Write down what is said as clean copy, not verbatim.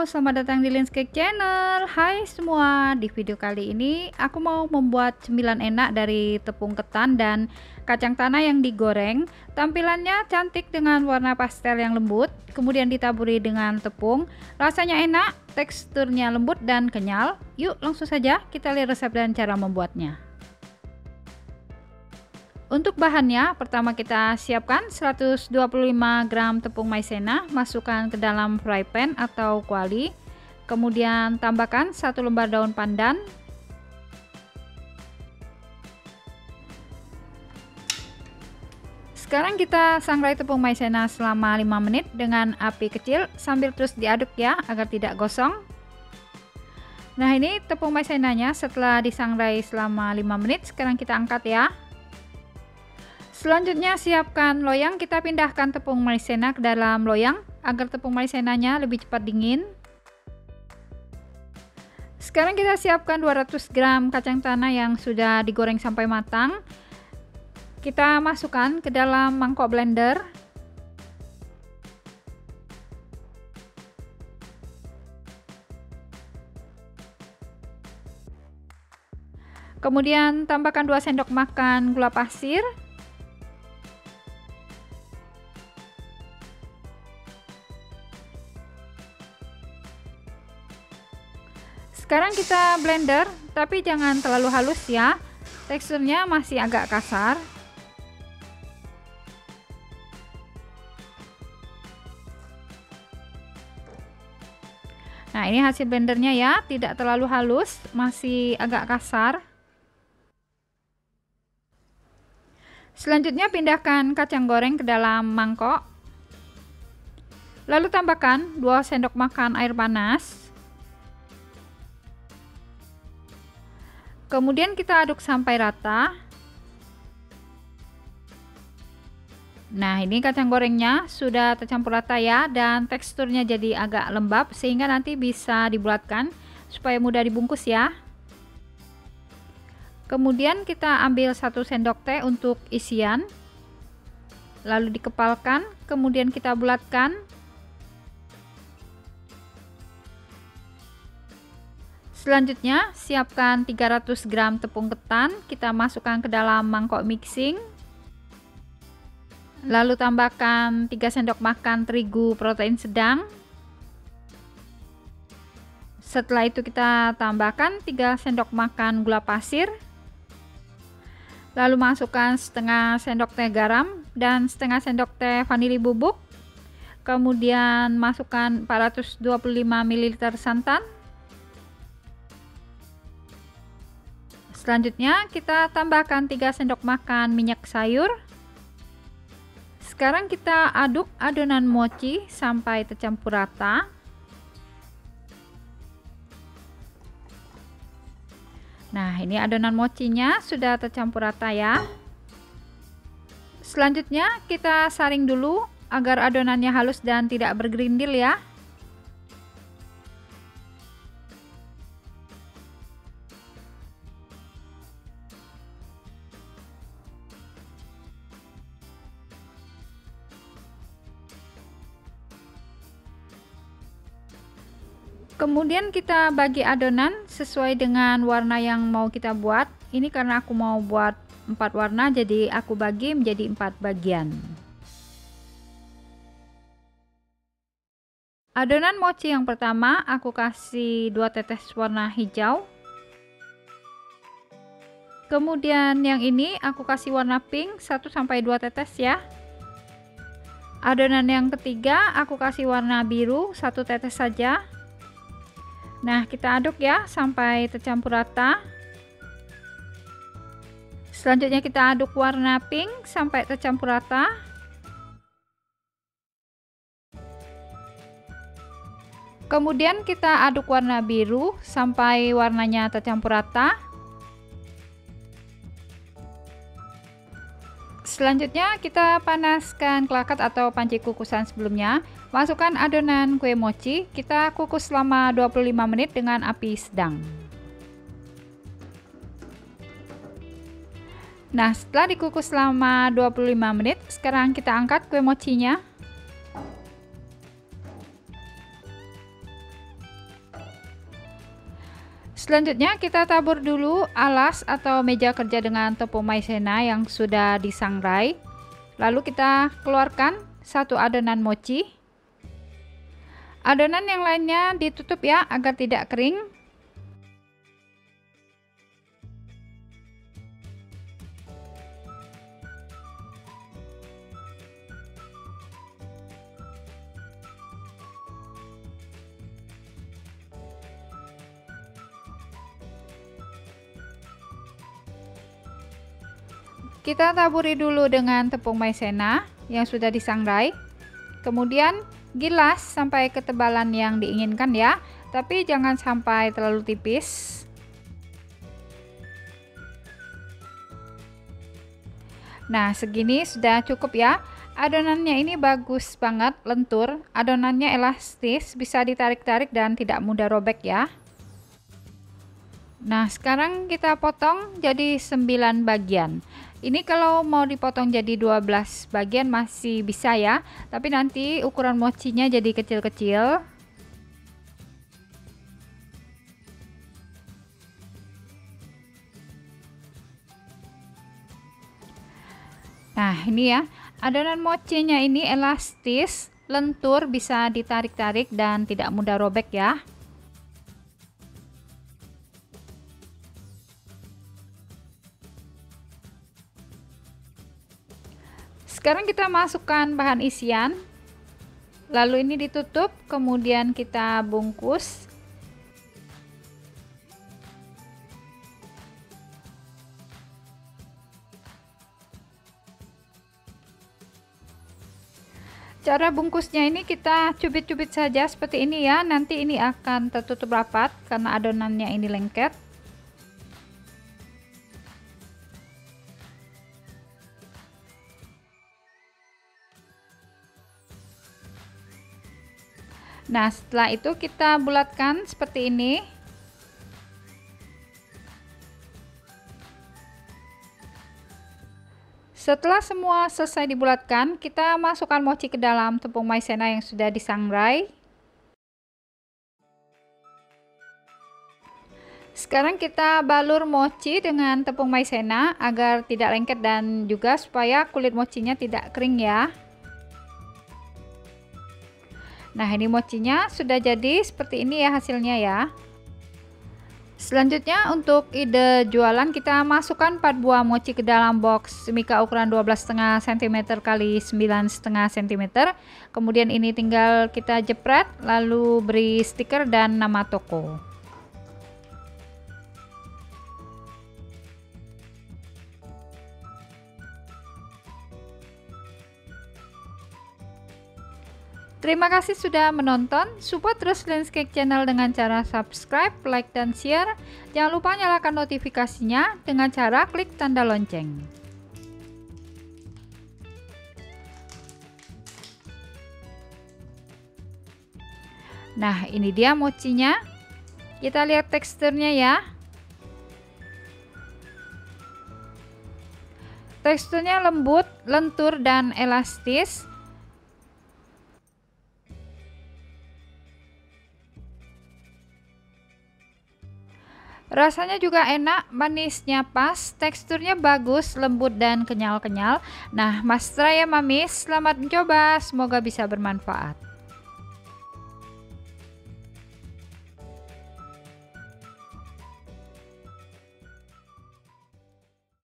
Halo, selamat datang di Linscake Channel. Hai semua, di video kali ini aku mau membuat cemilan enak dari tepung ketan dan kacang tanah yang digoreng. Tampilannya cantik dengan warna pastel yang lembut, kemudian ditaburi dengan tepung. Rasanya enak, teksturnya lembut dan kenyal. Yuk langsung saja kita lihat resep dan cara membuatnya. Untuk bahannya, pertama kita siapkan 125 gram tepung maizena, masukkan ke dalam fry pan atau kuali. Kemudian tambahkan 1 lembar daun pandan. Sekarang kita sangrai tepung maizena selama 5 menit dengan api kecil sambil terus diaduk ya agar tidak gosong. Nah, ini tepung maizenanya setelah disangrai selama 5 menit, sekarang kita angkat ya. Selanjutnya siapkan loyang, kita pindahkan tepung maizena ke dalam loyang agar tepung maizenanya lebih cepat dingin. Sekarang kita siapkan 200 gram kacang tanah yang sudah digoreng sampai matang. Kita masukkan ke dalam mangkok blender. Kemudian tambahkan 2 sendok makan gula pasir. Sekarang kita blender, tapi jangan terlalu halus ya, teksturnya masih agak kasar. Nah, ini hasil blendernya ya, tidak terlalu halus, masih agak kasar. Selanjutnya pindahkan kacang goreng ke dalam mangkok. Lalu tambahkan 2 sendok makan air panas. Kemudian kita aduk sampai rata. Nah, ini kacang gorengnya sudah tercampur rata ya, dan teksturnya jadi agak lembab sehingga nanti bisa dibulatkan supaya mudah dibungkus ya. Kemudian kita ambil 1 sendok teh untuk isian. Lalu dikepalkan, kemudian kita bulatkan. Selanjutnya, siapkan 300 gram tepung ketan, kita masukkan ke dalam mangkok mixing. Lalu tambahkan 3 sendok makan terigu protein sedang. Setelah itu kita tambahkan 3 sendok makan gula pasir. Lalu masukkan setengah sendok teh garam dan setengah sendok teh vanili bubuk. Kemudian masukkan 425 ml santan. Selanjutnya kita tambahkan 3 sendok makan minyak sayur. Sekarang kita aduk adonan mochi sampai tercampur rata. Nah, ini adonan mochinya sudah tercampur rata ya. Selanjutnya kita saring dulu agar adonannya halus dan tidak bergerindil ya. Kemudian kita bagi adonan sesuai dengan warna yang mau kita buat. Ini karena aku mau buat 4 warna, jadi aku bagi menjadi 4 bagian. Adonan mochi yang pertama aku kasih 2 tetes warna hijau. Kemudian yang ini aku kasih warna pink 1-2 tetes ya. Adonan yang ketiga aku kasih warna biru 1 tetes saja. Nah, kita aduk ya sampai tercampur rata. Selanjutnya kita aduk warna pink sampai tercampur rata. Kemudian kita aduk warna biru sampai warnanya tercampur rata. Selanjutnya kita panaskan klakat atau panci kukusan sebelumnya. Masukkan adonan kue mochi, kita kukus selama 25 menit dengan api sedang. Nah, setelah dikukus selama 25 menit, sekarang kita angkat kue mochinya. Selanjutnya kita tabur dulu alas atau meja kerja dengan tepung maizena yang sudah disangrai. Lalu kita keluarkan satu adonan mochi. Adonan yang lainnya ditutup ya agar tidak kering. Kita taburi dulu dengan tepung maizena yang sudah disangrai. Kemudian gilas sampai ketebalan yang diinginkan ya, tapi jangan sampai terlalu tipis. Nah, segini sudah cukup ya. Adonannya ini bagus banget, lentur. Adonannya elastis, bisa ditarik-tarik dan tidak mudah robek ya. Nah, sekarang kita potong jadi 9 bagian. Ini kalau mau dipotong jadi 12 bagian masih bisa ya, tapi nanti ukuran mochinya jadi kecil-kecil. Nah, ini ya, adonan mochinya ini elastis, lentur, bisa ditarik-tarik dan tidak mudah robek ya. Sekarang kita masukkan bahan isian, lalu ini ditutup, kemudian kita bungkus. Cara bungkusnya ini kita cubit-cubit saja seperti ini ya, nanti ini akan tertutup rapat karena adonannya ini lengket. Nah, setelah itu kita bulatkan seperti ini. Setelah semua selesai dibulatkan, kita masukkan mochi ke dalam tepung maizena yang sudah disangrai. Sekarang kita balur mochi dengan tepung maizena agar tidak lengket dan juga supaya kulit mochinya tidak kering ya. Nah, ini mochinya sudah jadi seperti ini ya hasilnya ya. Selanjutnya untuk ide jualan, kita masukkan 4 buah mochi ke dalam box mika ukuran 12,5 cm x 9,5 cm. Kemudian ini tinggal kita jepret, lalu beri stiker dan nama toko. Terima kasih sudah menonton. Support terus Landscape Channel dengan cara subscribe, like, dan share. Jangan lupa nyalakan notifikasinya dengan cara klik tanda lonceng. Nah, ini dia mochinya. Kita lihat teksturnya ya. Teksturnya lembut, lentur, dan elastis. Rasanya juga enak, manisnya pas, teksturnya bagus, lembut dan kenyal-kenyal. Nah, Mas Tra ya Mamis, selamat mencoba, semoga bisa bermanfaat.